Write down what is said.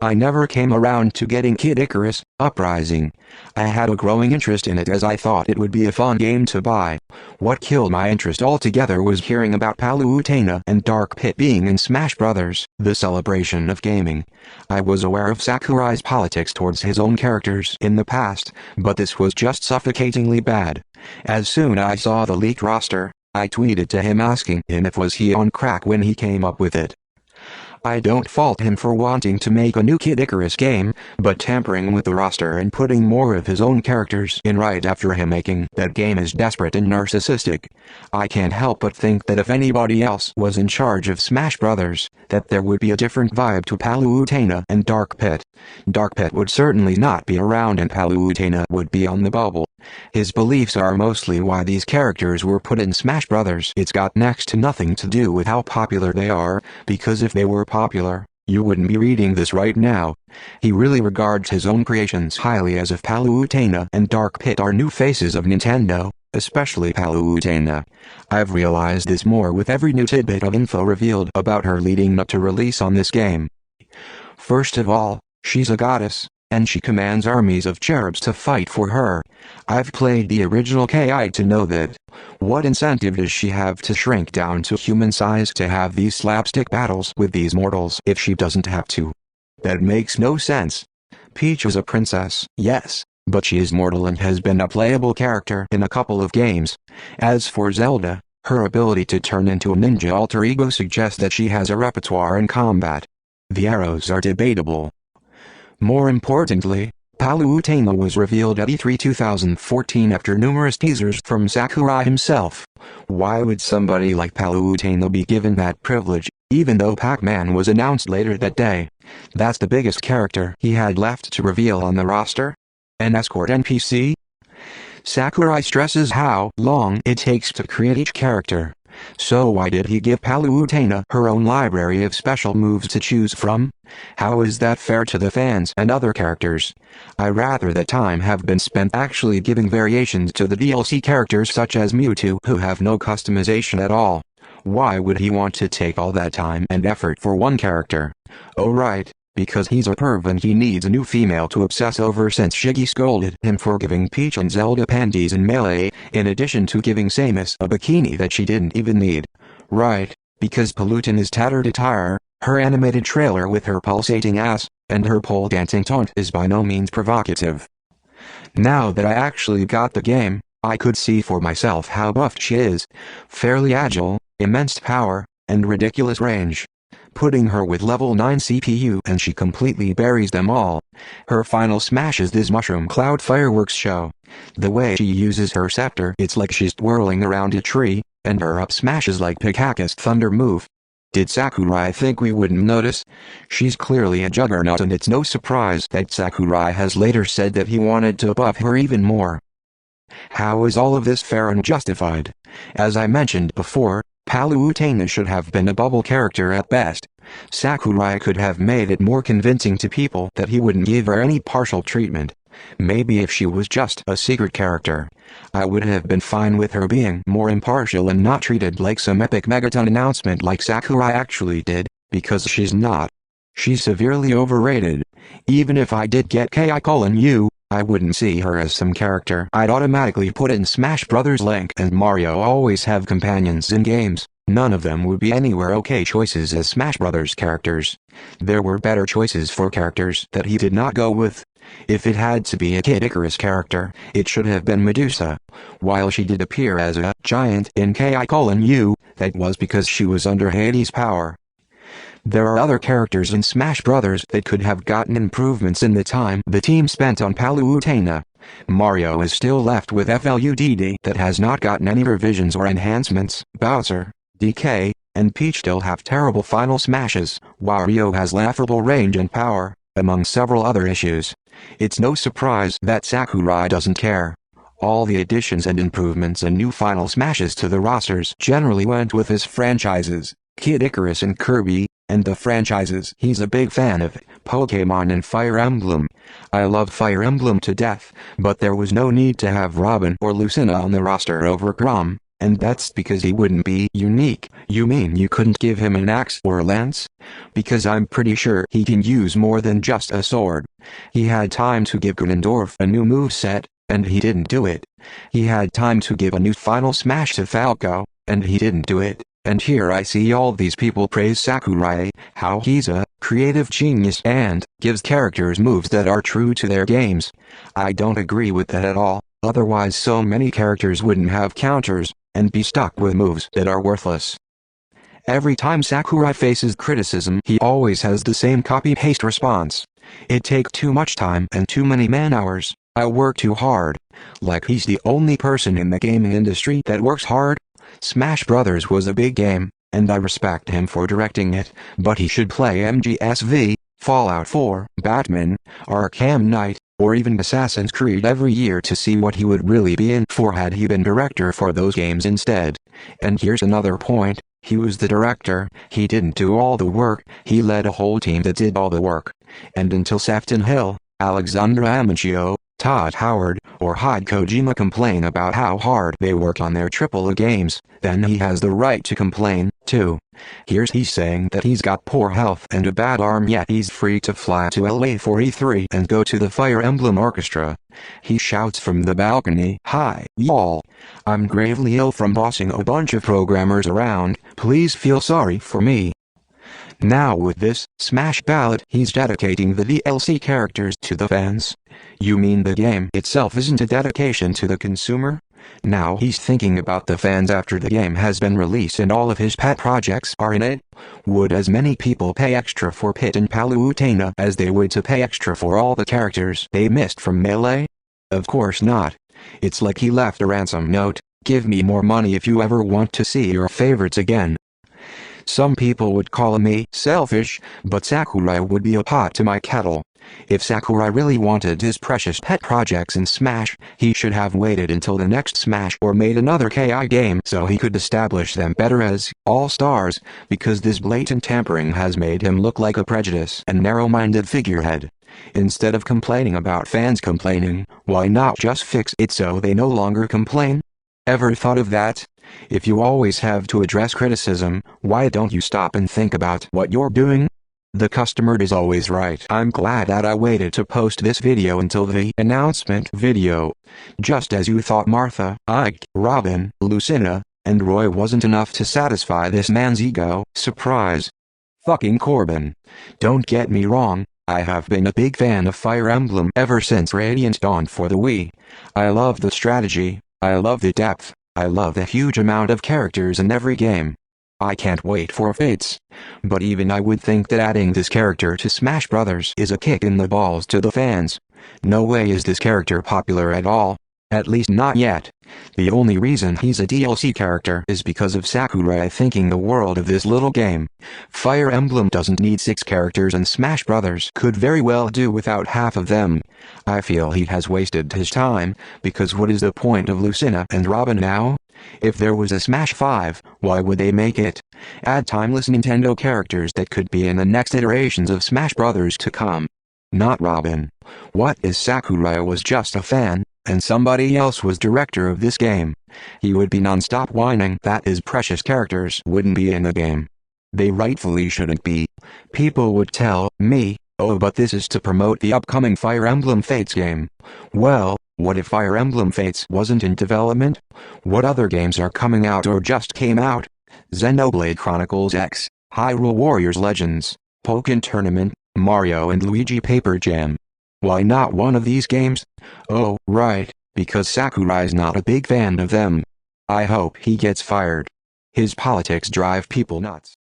I never came around to getting Kid Icarus Uprising. I had a growing interest in it as I thought it would be a fun game to buy. What killed my interest altogether was hearing about Palutena and Dark Pit being in Smash Bros., the celebration of gaming. I was aware of Sakurai's politics towards his own characters in the past, but this was just suffocatingly bad. As soon as I saw the leaked roster, I tweeted to him asking him if was he on crack when he came up with it. I don't fault him for wanting to make a new Kid Icarus game, but tampering with the roster and putting more of his own characters in right after him making that game is desperate and narcissistic. I can't help but think that if anybody else was in charge of Smash Bros., that there would be a different vibe to Palutena and Dark Pit. Dark Pit would certainly not be around and Palutena would be on the bubble. His beliefs are mostly why these characters were put in Smash Bros. It's got next to nothing to do with how popular they are, because if they were popular, you wouldn't be reading this right now. He really regards his own creations highly, as if Palutena and Dark Pit are new faces of Nintendo, especially Palutena. I've realized this more with every new tidbit of info revealed about her leading up to release on this game. First of all, she's a goddess, and she commands armies of cherubs to fight for her. I've played the original KI to know that. What incentive does she have to shrink down to human size to have these slapstick battles with these mortals if she doesn't have to? That makes no sense. Peach is a princess, yes, but she is mortal and has been a playable character in a couple of games. As for Zelda, her ability to turn into a ninja alter ego suggests that she has a repertoire in combat. The arrows are debatable. More importantly, Palutena was revealed at E3 2014 after numerous teasers from Sakurai himself. Why would somebody like Palutena be given that privilege, even though Pac-Man was announced later that day? That's the biggest character he had left to reveal on the roster? An escort NPC? Sakurai stresses how long it takes to create each character. So why did he give Palutena her own library of special moves to choose from? How is that fair to the fans and other characters? I'd rather that time have been spent actually giving variations to the DLC characters such as Mewtwo, who have no customization at all. Why would he want to take all that time and effort for one character? Oh right, because he's a perv and he needs a new female to obsess over, since Shiggy scolded him for giving Peach and Zelda panties in Melee, in addition to giving Samus a bikini that she didn't even need. Right, because Palutena's tattered attire, her animated trailer with her pulsating ass, and her pole dancing taunt is by no means provocative. Now that I actually got the game, I could see for myself how buffed she is. Fairly agile, immense power, and ridiculous range. Putting her with level 9 CPU and she completely buries them all. Her final smash is this mushroom cloud fireworks show. The way she uses her scepter, it's like she's twirling around a tree, and her up smash is like Pikachu's thunder move. Did Sakurai think we wouldn't notice? She's clearly a juggernaut, and it's no surprise that Sakurai has later said that he wanted to buff her even more. How is all of this fair and justified? As I mentioned before, Palutena should have been a bubble character at best. Sakurai could have made it more convincing to people that he wouldn't give her any partial treatment. Maybe if she was just a secret character, I would have been fine with her being more impartial and not treated like some epic Megaton announcement like Sakurai actually did, because she's not. She's severely overrated. Even if I did get KI:U, I wouldn't see her as some character I'd automatically put in Smash Bros. Link and Mario always have companions in games. None of them would be anywhere okay choices as Smash Bros. Characters. There were better choices for characters that he did not go with. If it had to be a Kid Icarus character, it should have been Medusa. While she did appear as a giant in KI:U, that was because she was under Hades' power. There are other characters in Smash Bros. That could have gotten improvements in the time the team spent on Palutena. Mario is still left with FLUDD that has not gotten any revisions or enhancements. Bowser, DK, and Peach still have terrible final smashes. Wario has laughable range and power, among several other issues. It's no surprise that Sakurai doesn't care. All the additions and improvements and new final smashes to the rosters generally went with his franchises, Kid Icarus and Kirby, and the franchises he's a big fan of, Pokémon and Fire Emblem. I love Fire Emblem to death, but there was no need to have Robin or Lucina on the roster over Grom. And that's because he wouldn't be unique. You mean you couldn't give him an axe or a lance? Because I'm pretty sure he can use more than just a sword. He had time to give Ganondorf a new moveset, and he didn't do it. He had time to give a new Final Smash to Falco, and he didn't do it. And here I see all these people praise Sakurai, how he's a creative genius and gives characters moves that are true to their games. I don't agree with that at all, otherwise so many characters wouldn't have counters, and be stuck with moves that are worthless. Every time Sakurai faces criticism he always has the same copy-paste response. It takes too much time and too many man-hours. I work too hard. Like he's the only person in the gaming industry that works hard. Smash Brothers was a big game, and I respect him for directing it, but he should play MGSV, Fallout 4, Batman, Arkham Knight, or even Assassin's Creed every year to see what he would really be in for had he been director for those games instead. And here's another point, he was the director, he didn't do all the work, he led a whole team that did all the work. And until Sefton Hill, Alexandra Amicio, Todd Howard, or Hide Kojima complain about how hard they work on their AAA games, then he has the right to complain, too. Here's he saying that he's got poor health and a bad arm yet he's free to fly to LA for E3 and go to the Fire Emblem Orchestra. He shouts from the balcony, "Hi, y'all. I'm gravely ill from bossing a bunch of programmers around, please feel sorry for me." Now with this Smash Ballad he's dedicating the DLC characters to the fans. You mean the game itself isn't a dedication to the consumer? Now he's thinking about the fans after the game has been released and all of his pet projects are in it? Would as many people pay extra for Pit and Palutena as they would to pay extra for all the characters they missed from Melee? Of course not. It's like he left a ransom note, "Give me more money if you ever want to see your favorites again." Some people would call me selfish, but Sakurai would be a pot to my kettle. If Sakurai really wanted his precious pet projects in Smash, he should have waited until the next Smash or made another KI game so he could establish them better as all-stars, because this blatant tampering has made him look like a prejudiced and narrow-minded figurehead. Instead of complaining about fans complaining, why not just fix it so they no longer complain? Ever thought of that? If you always have to address criticism, why don't you stop and think about what you're doing? The customer is always right. I'm glad that I waited to post this video until the announcement video. Just as you thought Martha, Ike, Robin, Lucina, and Roy wasn't enough to satisfy this man's ego, surprise. Fucking Corbin. Don't get me wrong, I have been a big fan of Fire Emblem ever since Radiant Dawn for the Wii. I love the strategy, I love the depth, I love the huge amount of characters in every game. I can't wait for Fates. But even I would think that adding this character to Smash Brothers is a kick in the balls to the fans. No way is this character popular at all. At least not yet. The only reason he's a DLC character is because of Sakurai thinking the world of this little game. Fire Emblem doesn't need 6 characters and Smash Brothers could very well do without half of them. I feel he has wasted his time, because what is the point of Lucina and Robin now? If there was a Smash 5, why would they make it? Add timeless Nintendo characters that could be in the next iterations of Smash Brothers to come. Not Robin. What if Sakurai was just a fan, and somebody else was director of this game? He would be non-stop whining that his precious characters wouldn't be in the game. They rightfully shouldn't be. People would tell me, "Oh, but this is to promote the upcoming Fire Emblem Fates game." Well, what if Fire Emblem Fates wasn't in development? What other games are coming out or just came out? Xenoblade Chronicles X, Hyrule Warriors Legends, Pokken Tournament, Mario and Luigi Paper Jam. Why not one of these games? Oh, right, because Sakurai's not a big fan of them. I hope he gets fired. His politics drive people nuts.